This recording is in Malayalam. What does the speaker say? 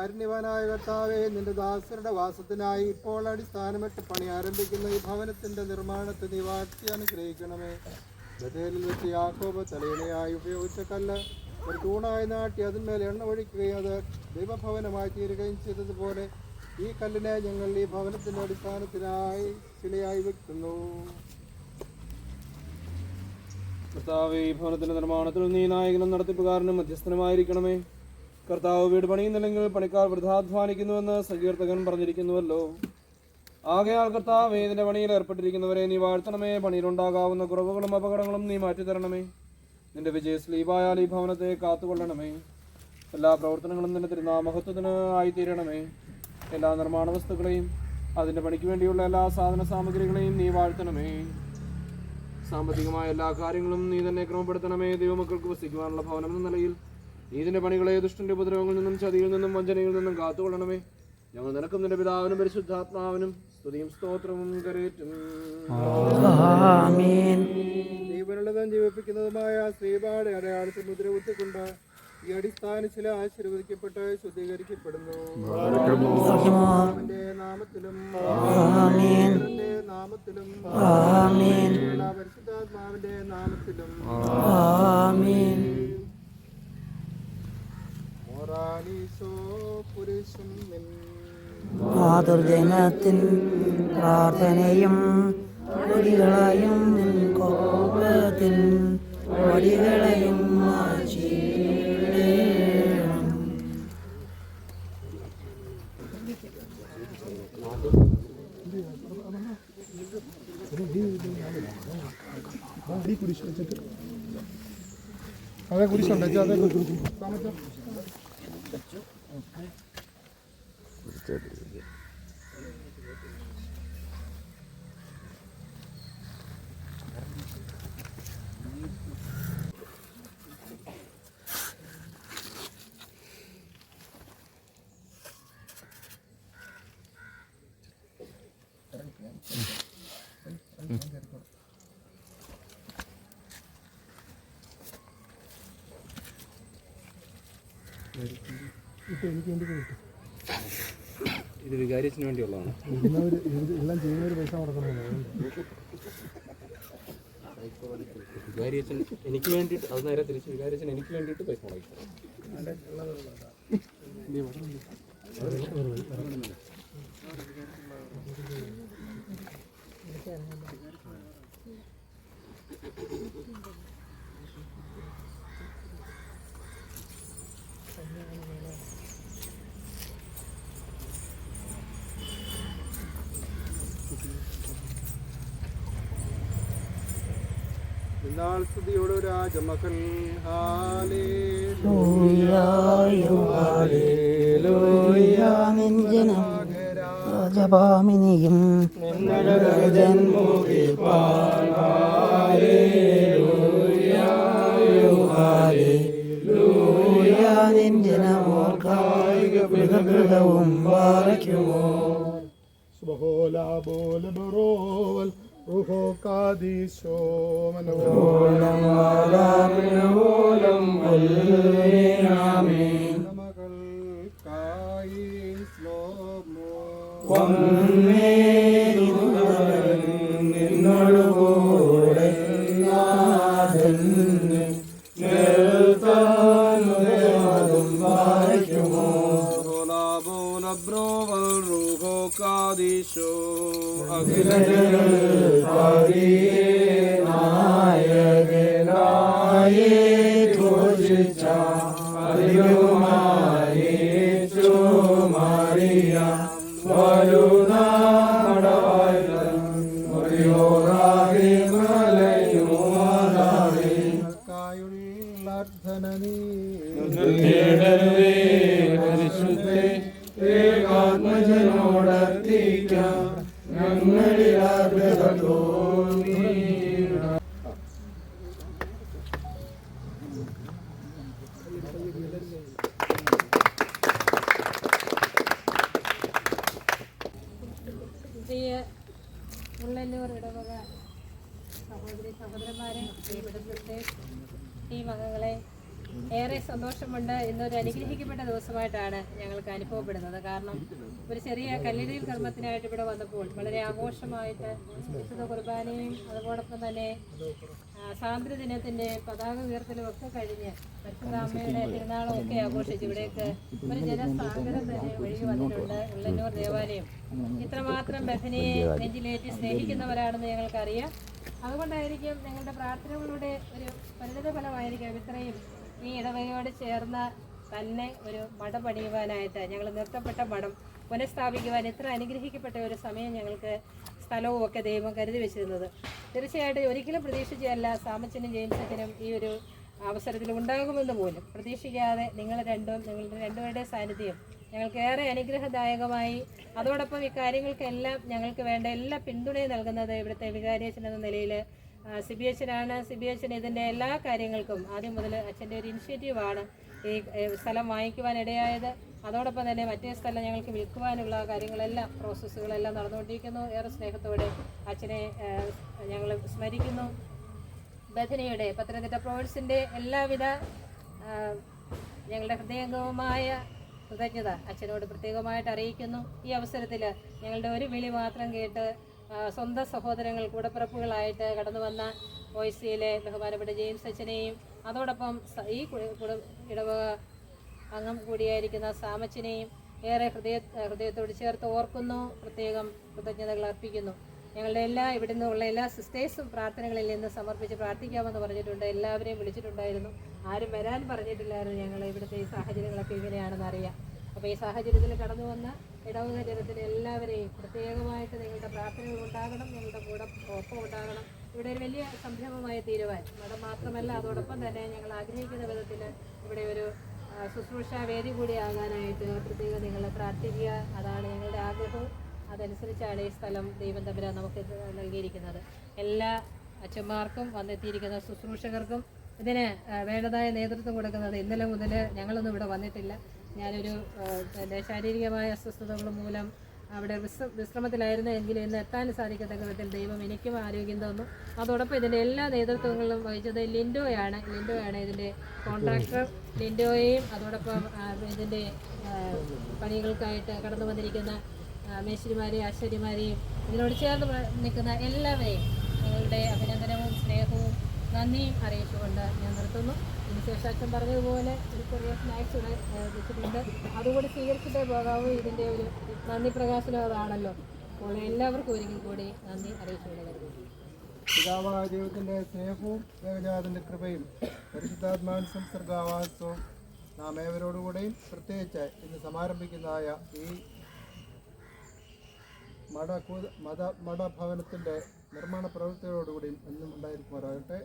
കാരുണ്യവാനായ കർത്താവേ, നിന്റെ ദാസരുടെ വാസത്തിനായി ഇപ്പോൾ അടിസ്ഥാനമിട്ട് പണി ആരംഭിക്കുന്ന ഈ ഭവനത്തിന്റെ നിർമ്മാണത്തെ നീ വാഴ്ത്തി അനുഗ്രഹിക്കണമേ. ബഥേലിൽ വെച്ച് യാക്കോബ് തലയിണയായി ഉപയോഗിച്ച കല്ല് ഒരു തൂണായി നാട്ടി അതിന്മേൽ എണ്ണ ഒഴിക്കുകയും അത് ദൈവഭവനമായി തീരുകയും ചെയ്തതുപോലെ ഈ കല്ലിനെ ഞങ്ങൾ ഈ ഭവനത്തിന്റെ അടിസ്ഥാനത്തിനായി ശിലയായി വെക്കുന്നു. കർത്താവേ, ഈ ഭവനത്തിന്റെ നിർമ്മാണത്തിൽ നീ നായകനും നടത്തിപ്പുകാരനും മധ്യസ്ഥനുമായിരിക്കണമേ. കർത്താവ് വീട് പണിയുന്നില്ലെങ്കിൽ പണിക്കാർ വൃഥാധ്വാനിക്കുന്നുവെന്ന് സങ്കീർത്തകൻ പറഞ്ഞിരിക്കുന്നുവല്ലോ. ആകയാൽ കർത്താവേ, ഇതിന്റെ പണിയിൽ ഏർപ്പെട്ടിരിക്കുന്നവരെ നീ വാഴ്ത്തണമേ. പണിയിലുണ്ടാകാവുന്ന കുറവുകളും അപകടങ്ങളും നീ മാറ്റിത്തരണമേ. നിന്റെ വിജയസ്ലീപായാൽ ഈ ഭവനത്തെ കാത്തുകൊള്ളണമേ. എല്ലാ പ്രവർത്തനങ്ങളും നിന്റെ തിരുനാമഹത്വത്തിന് ആയിത്തീരണമേ. എല്ലാ നിർമ്മാണ വസ്തുക്കളെയും അതിന്റെ പണിക്ക് വേണ്ടിയുള്ള എല്ലാ സാധന സാമഗ്രികളെയും നീ വാഴ്ത്തണമേ. സാമ്പത്തികമായ എല്ലാ കാര്യങ്ങളും നീ തന്നെ ക്രമപ്പെടുത്തണമേ. ദൈവമക്കൾക്ക് വസിക്കുവാനുള്ള ഭവനം എന്ന നിലയിൽ നീ ഇതിന്റെ പണികളെ ദുഷ്ടന്റെ ഉപദ്രവങ്ങളിൽ നിന്നും ചതിയിൽ നിന്നും വഞ്ചനയിൽ നിന്നും കാത്തുകൊള്ളണമേ. ഞങ്ങൾ നിനക്കും നിന്റെ പിതാവിനും പരിശുദ്ധാത്മാവിനും സ്തുതിയും സ്തോത്രവും കരേറ്റും. ജീവനുള്ളതും ജീവിപ്പിക്കുന്നതുമായ ശ്രീപാട് അടയാളത്തിൽ മുദ്ര കുത്തിക്കൊണ്ട് ഈ അടിസ്ഥാന ചില ആശീർവദിക്കപ്പെട്ട് ശുദ്ധീകരിക്കപ്പെടുന്നു. നാമത്തിലും നാമത്തിലും പരിശുദ്ധാത്മാവിന്റെ നാമത്തിലും മാതൃജനത്തിൻ പ്രാർത്ഥനയും വടികളെയും നിൻ കോപത്തിൻ വടികളെയും മാറ്റിയിടേണം. അതെ കുരിശുണ്ട് അതെ ഇത് വികാരിച്ചിന് വേണ്ടിയുള്ളതാണ്. എല്ലാം ചെയ്യുന്നവർ പൈസ കൊടുക്കണമല്ലോ. വികാരിയച്ഛൻ എനിക്ക് വേണ്ടിയിട്ട്, അത് നേരെ തിരിച്ച് വികാരിയച്ഛൻ എനിക്ക് വേണ്ടിയിട്ട് പൈസ മുടക്കി. എന്നാൽ സ്തുതിയോട് രാജമകൻ രാജപാമിനിയും ും Ruho Kadisho Manolam Alam Amin Namagal Kain Slomo Kadisho Ullannoor ഇടവക സഹോദരി സഹോദരന്മാരെ, പ്രിയപ്പെട്ട സിസ്റ്റേഴ്സ്, ടീം അംഗങ്ങളെ, ഏറെ സന്തോഷമുണ്ട്. ഇന്നൊരു അനുഗ്രഹിക്കപ്പെട്ട ദിവസമായിട്ടാണ് ഞങ്ങൾക്ക് അനുഭവപ്പെടുന്നത്. കാരണം ഒരു ചെറിയ കല്ലിടയിൽ കർമ്മത്തിനായിട്ട് ഇവിടെ വന്നപ്പോൾ വളരെ ആഘോഷമായിട്ട് വിശുദ്ധ കുർബാനയും അതോടൊപ്പം തന്നെ സ്വാതന്ത്ര്യദിനത്തിൻ്റെ പതാക ഉയർത്തലും ഒക്കെ കഴിഞ്ഞ് പരിശുദ്ധാമ്മയുടെ തിരുനാളും ഒക്കെ ആഘോഷിച്ച് ഇവിടേക്ക് ഒരു ജനസാഗരം തന്നെ ഒഴുകി വന്നിട്ടുണ്ട്. ഉള്ളന്നൂർ ദേവാലയം ഇത്രമാത്രം ബഥനിയെ നെഞ്ചിലേറ്റി സ്നേഹിക്കുന്നവരാണെന്ന് ഞങ്ങൾക്കറിയാം. അതുകൊണ്ടായിരിക്കും ഞങ്ങളുടെ പ്രാർത്ഥനകളുടെ ഒരു പരിണിത ഫലമായിരിക്കും ഇത്രയും ഈ ഇടവകയോട് ചേർന്ന് തന്നെ ഒരു മഠം പണിയുവാനായിട്ട് ഞങ്ങൾ നിർത്തപ്പെട്ട മഠം പുനഃസ്ഥാപിക്കുവാൻ ഇത്ര അനുഗ്രഹിക്കപ്പെട്ട ഒരു സമയം ഞങ്ങൾക്ക് സ്ഥലവും ഒക്കെ ദൈവം കരുതി വെച്ചിരുന്നത്. തീർച്ചയായിട്ടും ഒരിക്കലും പ്രതീക്ഷിച്ചല്ല സാമച്ചനും ജെയിംസച്ചനും ഈ ഒരു അവസരത്തിൽ ഉണ്ടാകുമെന്ന് പോലും പ്രതീക്ഷിക്കാതെ നിങ്ങളുടെ രണ്ടുപേരുടെ സാന്നിധ്യം ഞങ്ങൾക്ക് ഏറെ അനുഗ്രഹദായകമായി. അതോടൊപ്പം ഈ കാര്യങ്ങൾക്കെല്ലാം ഞങ്ങൾക്ക് വേണ്ട എല്ലാ പിന്തുണയും നൽകുന്നത് ഇവിടുത്തെ വികാരിയച്ഛൻ എന്ന നിലയിൽ സിബി അച്ഛനാണ്. സിബി അച്ഛൻ ഇതിൻ്റെ എല്ലാ കാര്യങ്ങൾക്കും ആദ്യം മുതൽ അച്ഛൻ്റെ ഒരു ഇനിഷ്യേറ്റീവാണ് ഈ സ്ഥലം വാങ്ങിക്കുവാനിടയായത്. അതോടൊപ്പം തന്നെ മറ്റേ സ്ഥലം ഞങ്ങൾക്ക് വിൽക്കുവാനുള്ള കാര്യങ്ങളെല്ലാം പ്രോസസ്സുകളെല്ലാം നടന്നുകൊണ്ടിരിക്കുന്നു. ഏറെ സ്നേഹത്തോടെ അച്ഛനെ ഞങ്ങൾ സ്മരിക്കുന്നു. ബഥനിയുടെ പത്തനംതിട്ട പ്രൊവിൻസിൻ്റെ എല്ലാവിധ ഞങ്ങളുടെ ഹൃദയംഗമമായ കൃതജ്ഞത അച്ഛനോട് പ്രത്യേകമായിട്ട് അറിയിക്കുന്നു. ഈ അവസരത്തിൽ ഞങ്ങളുടെ ഒരു വിളി മാത്രം കേട്ട് സ്വന്തം സഹോദരങ്ങൾ കൂടപ്പിറപ്പുകളായിട്ട് കടന്നു വന്ന OIC-യിലെ ബഹുമാനപ്പെട്ട ജെയിംസ് അച്ഛനെയും അതോടൊപ്പം ഈ ഇടവക അംഗം കൂടിയായിരിക്കുന്ന സാമച്ചനെയും ഏറെ ഹൃദയത്തോട് ചേർത്ത് ഓർക്കുന്നു. പ്രത്യേകം കൃതജ്ഞതകൾ അർപ്പിക്കുന്നു. ഞങ്ങളുടെ ഇവിടെ നിന്നുള്ള എല്ലാ സിസ്റ്റേഴ്സും പ്രാർത്ഥനകളിൽ നിന്ന് സമർപ്പിച്ച് പ്രാർത്ഥിക്കാമെന്ന് പറഞ്ഞിട്ടുണ്ട്. എല്ലാവരെയും വിളിച്ചിട്ടുണ്ടായിരുന്നു. ആരും വരാൻ പറഞ്ഞിട്ടില്ലായിരുന്നു. ഞങ്ങൾ ഇവിടുത്തെ ഈ സാഹചര്യങ്ങളൊക്കെ ഇങ്ങനെയാണെന്ന് അറിയാം. അപ്പോൾ ഈ സാഹചര്യത്തിൽ കടന്നു വന്ന ഇടവക ജനത്തിന് എല്ലാവരെയും പ്രത്യേകമായിട്ട് നിങ്ങളുടെ പ്രാർത്ഥനകൾ ഉണ്ടാകണം, ഞങ്ങളുടെ കൂടെ ഒപ്പം ഉണ്ടാകണം. ഇവിടെ ഒരു വലിയ സംരംഭമായി തീരുവാൻ മതം മാത്രമല്ല അതോടൊപ്പം തന്നെ ഞങ്ങൾ ആഗ്രഹിക്കുന്ന വിധത്തിൽ ഇവിടെ ഒരു ശുശ്രൂഷ വേദി കൂടി ആകാനായിട്ട് പ്രത്യേകം നിങ്ങൾ പ്രാർത്ഥിക്കുക. അതാണ് ഞങ്ങളുടെ ആഗ്രഹവും. അതനുസരിച്ചാണ് ഈ സ്ഥലം ദൈവം തമ്പുരാൻ നമുക്ക് നൽകിയിരിക്കുന്നത്. എല്ലാ അച്ഛന്മാർക്കും വന്നെത്തിയിരിക്കുന്ന ശുശ്രൂഷകർക്കും ഇതിന് വേണ്ടതായ നേതൃത്വം കൊടുക്കുന്നത് ഇന്നലെ മുതൽ ഞങ്ങളൊന്നും ഇവിടെ വന്നിട്ടില്ല. ഞാനൊരു എൻ്റെ ശാരീരികമായ അസ്വസ്ഥതകൾ മൂലം അവിടെ വിശ്രമത്തിലായിരുന്നു. എങ്കിലും ഇന്ന് എത്താൻ സാധിക്കത്തക്ക വിധത്തിൽ ദൈവം എനിക്കും ആരോഗ്യം തന്നു. അതോടൊപ്പം ഇതിൻ്റെ എല്ലാ നേതൃത്വങ്ങളും വഹിച്ചത് ലിൻഡോയാണ് ഇതിൻ്റെ കോൺട്രാക്ടർ. ലിൻഡോയെയും അതോടൊപ്പം ഇതിൻ്റെ പണികൾക്കായിട്ട് കടന്നു വന്നിരിക്കുന്ന മേശരിമാരെയും ആശാരിമാരെയും ഇതിനോട് ചേർന്ന് നിൽക്കുന്ന എല്ലാവരെയും ഞങ്ങളുടെ അഭിനന്ദനവും സ്നേഹവും നന്ദിയും അറിയിച്ചുകൊണ്ട് ഞാൻ നിർത്തുന്നു. ഇതിനുശേഷം അച്ഛൻ പറഞ്ഞതുപോലെ ഒരു ചെറിയ സ്നാക്സ് ഇവിടെ വെച്ചിട്ടുണ്ട്. അതുകൂടി സ്വീകരിച്ചിട്ടേ പോകാവൂ. ഇതിൻ്റെ ഒരു നന്ദി പ്രകാശനം അതാണല്ലോ. അപ്പോൾ എല്ലാവർക്കും ഒരിക്കൽ കൂടി നന്ദി അറിയിച്ചുകൊള്ളുന്നു. പിതാവായ ദൈവത്തിൻ്റെ സ്നേഹവും ഏകജാതൻ്റെ കൃപയും പരിശുദ്ധാത്മാവിൻ സംസർഗാവാസവും നാം ഏവരോടുകൂടെയും പ്രത്യേകിച്ച് ഇന്ന് സമാരംഭിക്കുന്നതായ ഈ മഠഭവനത്തിൻ്റെ നിർമ്മാണ പ്രവൃത്തിയോടുകൂടിയും എന്നും ഉണ്ടായിരിക്കുമാറാകട്ടെ.